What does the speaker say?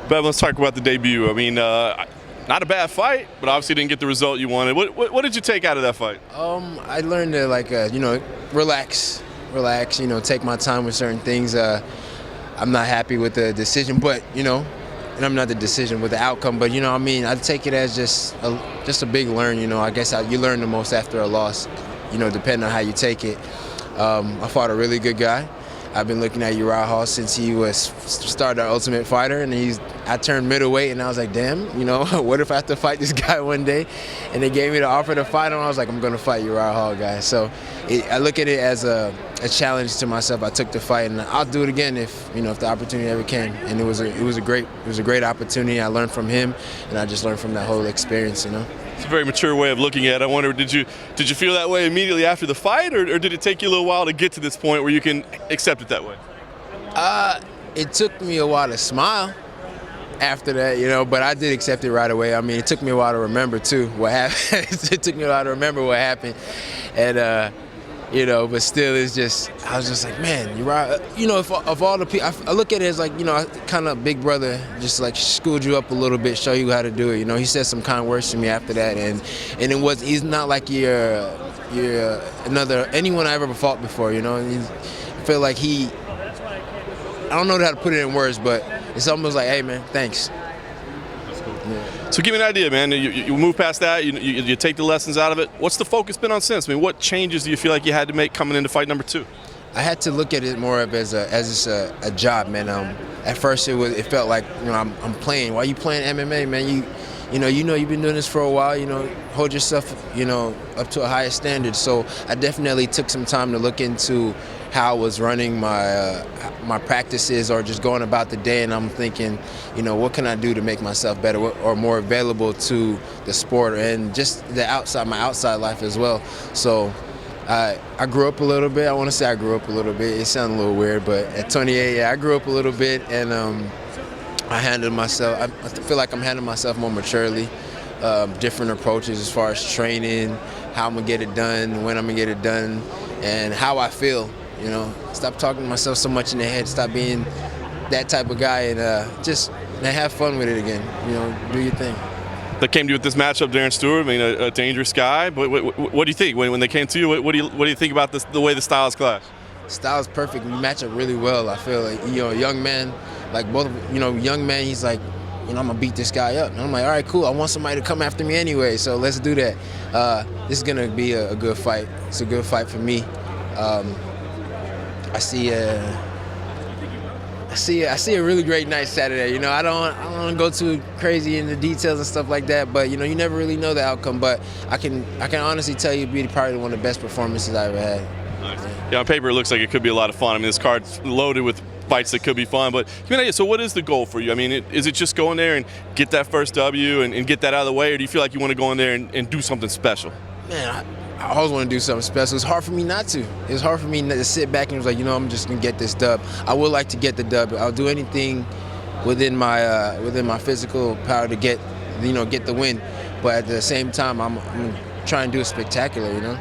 Bev, let's talk about the debut. I mean, not a bad fight, but obviously didn't get the result you wanted. What did you take out of that fight? I learned to relax, take my time with certain things. I'm not happy with the decision, but and I'm not the decision with the outcome, but I take it as just a big learn. I guess you learn the most after a loss, depending on how you take it. I fought a really good guy. I've been looking at Uriah Hall since he started our Ultimate Fighter, and I turned middleweight, and I was like, damn, what if I have to fight this guy one day? And they gave me the offer to fight him. I was like, I'm gonna fight Uriah Hall, guys. So I look at it as a challenge to myself. I took the fight, and I'll do it again if the opportunity ever came. And it was a great opportunity. I learned from him, and I just learned from that whole experience. It's a very mature way of looking at it. I wonder, did you feel that way immediately after the fight, or did it take you a little while to get to this point where you can accept it that way? It took me a while to smile after that, but I did accept it right away. I mean, it took me a while to remember too what happened. It took me a while to remember what happened, and but still, I was just like, man, you're right. Of all the people, I look at it as like, kind of big brother, just like schooled you up a little bit, show you how to do it. He said some kind words to me after that, and he's not like you're anyone I ever fought before. I feel like I don't know how to put it in words, but it's almost like, hey man, thanks. Yeah. So give me an idea, man. You move past that, you take the lessons out of it. What's the focus been on since? I mean, what changes do you feel like you had to make coming into fight number 2? I had to look at it more of as a job, man. At first it felt like I'm playing. Why you playing MMA, man? You've been doing this for a while. Hold yourself up to a higher standard. So I definitely took some time to look into how I was running my practices or just going about the day, and I'm thinking, what can I do to make myself better or more available to the sport and just my outside life as well. So I grew up a little bit. I want to say I grew up a little bit. It sounds a little weird, but at 28, I grew up a little bit, and I handled myself. I feel like I'm handling myself more maturely. Different approaches as far as training, how I'm gonna get it done, when I'm gonna get it done, and how I feel. Stop talking to myself so much in the head. Stop being that type of guy, and just have fun with it again. Do your thing. That came to you with this matchup, Darren Stewart. I mean, a dangerous guy. But what do you think when they came to you? What do you think about the way the styles clash? Style's perfect. We match up really well. I feel like a young man, like both. Young man. He's like, I'm gonna beat this guy up. And I'm like, all right, cool. I want somebody to come after me anyway, so let's do that. This is gonna be a good fight. It's a good fight for me. I see a really great night Saturday. I don't want to go too crazy in the details and stuff like that, but you never really know the outcome. But I can honestly tell you, it'd be probably one of the best performances I ever had. Nice. Yeah, on paper it looks like it could be a lot of fun. I mean, this card's loaded with fights that could be fun. But so what is the goal for you? I mean, is it just go in there and get that first W and get that out of the way, or do you feel like you want to go in there and do something special? Man, I always want to do something special. It's hard for me not to. It's hard for me to sit back and was like, I'm just gonna get this dub. I would like to get the dub. I'll do anything within my physical power to get the win. But at the same time, I'm trying to do it spectacular.